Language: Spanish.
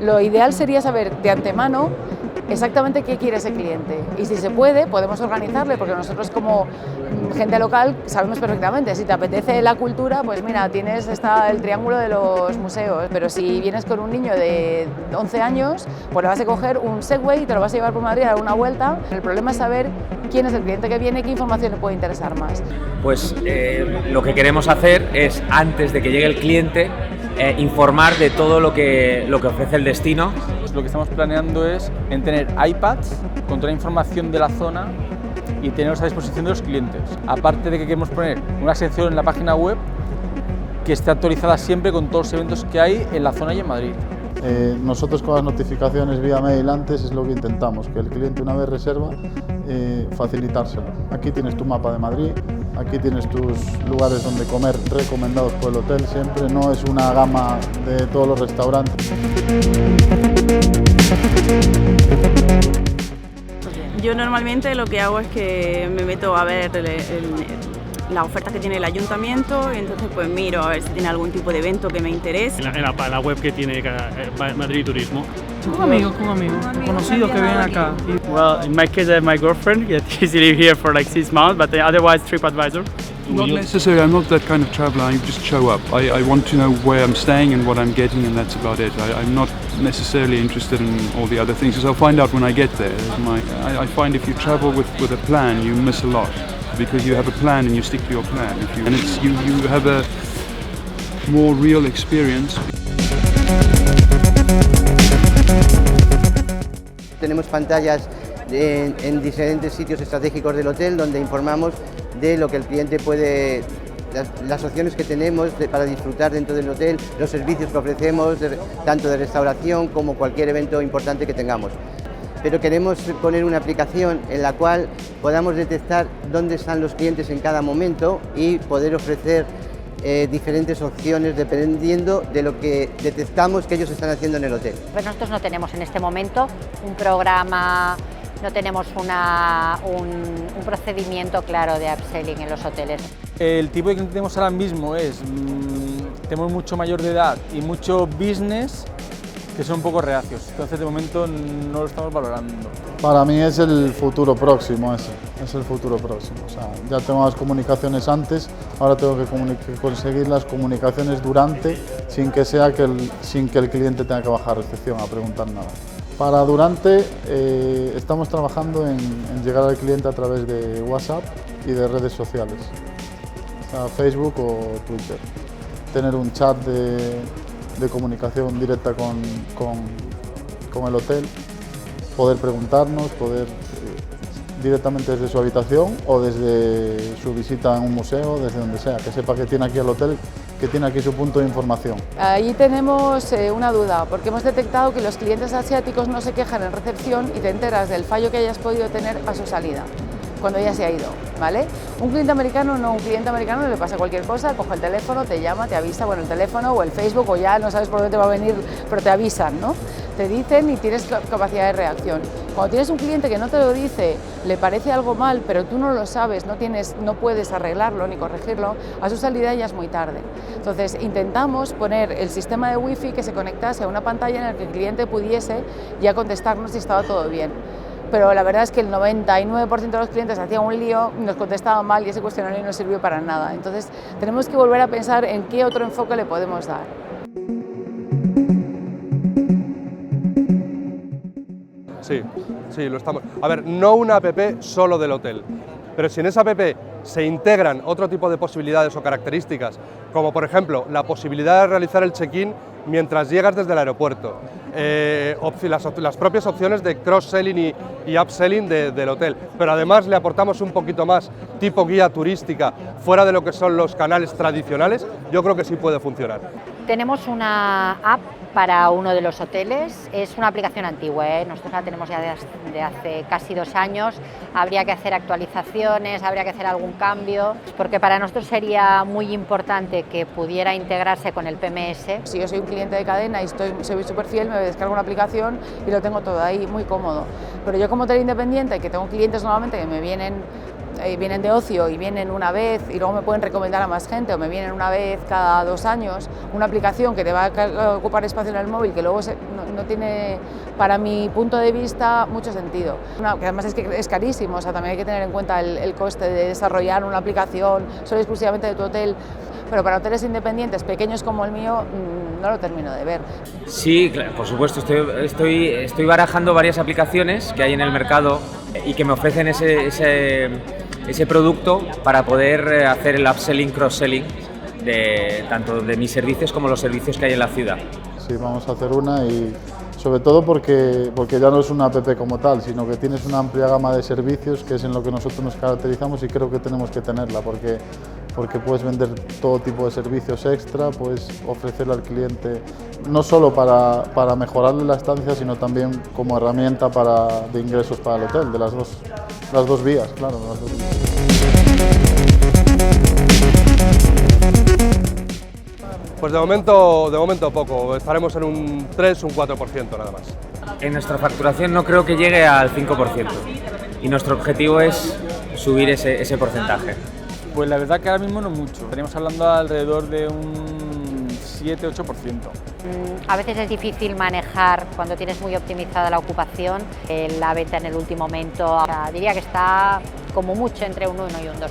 Lo ideal sería saber de antemano exactamente qué quiere ese cliente y si se puede podemos organizarle, porque nosotros como gente local sabemos perfectamente, si te apetece la cultura, pues mira, está el triángulo de los museos, pero si vienes con un niño de 11 años, pues le vas a coger un Segway y te lo vas a llevar por Madrid a dar una vuelta. El problema es saber quién es el cliente que viene y qué información le puede interesar más. Pues lo que queremos hacer es, antes de que llegue el cliente, informar de todo lo que ofrece el destino. Lo que estamos planeando es en tener iPads con toda la información de la zona y tenerlos a disposición de los clientes. Aparte de que queremos poner una sección en la página web que esté actualizada siempre con todos los eventos que hay en la zona y en Madrid. Nosotros con las notificaciones vía mail antes es lo que intentamos, que el cliente una vez reserva, facilitárselo. Aquí tienes tu mapa de Madrid, aquí tienes tus lugares donde comer recomendados por el hotel siempre, no es una gama de todos los restaurantes. Yo normalmente lo que hago es que me meto a ver la oferta que tiene el ayuntamiento y entonces pues miro a ver si tiene algún tipo de evento que me interese. En la web que tiene Madrid Turismo. Un amigo, conocido que viene acá. Well, in my case I have my girlfriend, she's living here for like 6 months, but otherwise TripAdvisor. Not necessarily, I'm not that kind of traveller, I just show up. I want to know where I'm staying and what I'm getting, and that's about it. I'm not necessarily interested in all the other things, because I'll find out when I get there. I find if you travel with a plan, you miss a lot, because you have a plan and you stick to your plan. You have a more real experience. Tenemos pantallas en diferentes sitios estratégicos del hotel donde informamos de lo que el cliente puede, las opciones que tenemos para disfrutar dentro del hotel, los servicios que ofrecemos, tanto de restauración como cualquier evento importante que tengamos. Pero queremos poner una aplicación en la cual podamos detectar dónde están los clientes en cada momento y poder ofrecer diferentes opciones dependiendo de lo que detectamos que ellos están haciendo en el hotel. Pues nosotros no tenemos en este momento un programa, no tenemos un procedimiento claro de upselling en los hoteles. El tipo de cliente que tenemos ahora mismo es, tenemos mucho mayor de edad y mucho business que son un poco reacios, entonces de momento no lo estamos valorando. Para mí es el futuro próximo es el futuro próximo. O sea, ya tengo las comunicaciones antes, ahora tengo que conseguir las comunicaciones durante, sin que el cliente tenga que bajar a recepción a preguntar nada. Para durante estamos trabajando en llegar al cliente a través de WhatsApp y de redes sociales, o sea, Facebook o Twitter. Tener un chat de comunicación directa con el hotel, poder preguntarnos, poder directamente desde su habitación o desde su visita en un museo, desde donde sea, que sepa que tiene aquí el hotel, que tiene aquí su punto de información. Ahí tenemos una duda, porque hemos detectado que los clientes asiáticos no se quejan en recepción y te enteras del fallo que hayas podido tener a su salida, cuando ya se ha ido, ¿vale? Un cliente americano no, un cliente americano le pasa cualquier cosa, coge el teléfono, te llama, te avisa, bueno, el teléfono o el Facebook o ya no sabes por dónde te va a venir, pero te avisan, ¿no? Te dicen y tienes capacidad de reacción. Cuando tienes un cliente que no te lo dice, le parece algo mal, pero tú no lo sabes, no puedes arreglarlo ni corregirlo, a su salida ya es muy tarde. Entonces intentamos poner el sistema de wifi que se conectase a una pantalla en la que el cliente pudiese ya contestarnos si estaba todo bien. Pero la verdad es que el 99% de los clientes hacían un lío, nos contestaban mal y ese cuestionario no sirvió para nada. Entonces tenemos que volver a pensar en qué otro enfoque le podemos dar. Sí, lo estamos. A ver, no una app solo del hotel, pero si en esa app se integran otro tipo de posibilidades o características, como por ejemplo la posibilidad de realizar el check-in mientras llegas desde el aeropuerto, las propias opciones de cross-selling y upselling del hotel, pero además le aportamos un poquito más tipo guía turística fuera de lo que son los canales tradicionales, yo creo que sí puede funcionar. Tenemos una app para uno de los hoteles. Es una aplicación antigua, nosotros la tenemos ya de hace casi 2 años. Habría que hacer actualizaciones, habría que hacer algún cambio, porque para nosotros sería muy importante que pudiera integrarse con el PMS. Si yo soy un cliente de cadena y soy súper fiel, me descargo una aplicación y lo tengo todo ahí, muy cómodo. Pero yo como hotel independiente, que tengo clientes normalmente que me vienen de ocio y vienen una vez y luego me pueden recomendar a más gente, o me vienen una vez cada 2 años, una aplicación que te va a ocupar espacio en el móvil que luego no tiene, para mi punto de vista, mucho sentido. Que además es carísimo, o sea, también hay que tener en cuenta el coste de desarrollar una aplicación solo exclusivamente de tu hotel, pero para hoteles independientes pequeños como el mío no lo termino de ver. Sí, claro, por supuesto, estoy barajando varias aplicaciones que hay en el mercado y que me ofrecen ese producto para poder hacer el upselling, cross-selling tanto de mis servicios como los servicios que hay en la ciudad. Sí, vamos a hacer una y sobre todo porque ya no es una app como tal, sino que tienes una amplia gama de servicios, que es en lo que nosotros nos caracterizamos y creo que tenemos que tenerla, porque puedes vender todo tipo de servicios extra, puedes ofrecerle al cliente no solo para mejorarle la estancia, sino también como herramienta de ingresos para el hotel, de las dos vías, claro. Las dos vías. Pues de momento poco, estaremos en un 3, un 4% nada más. En nuestra facturación no creo que llegue al 5% y nuestro objetivo es subir ese porcentaje. Pues la verdad que ahora mismo no mucho, estaríamos hablando alrededor de un 7-8%. A veces es difícil manejar cuando tienes muy optimizada la ocupación, la venta en el último momento, o sea, diría que está como mucho entre un 1 y un 2%.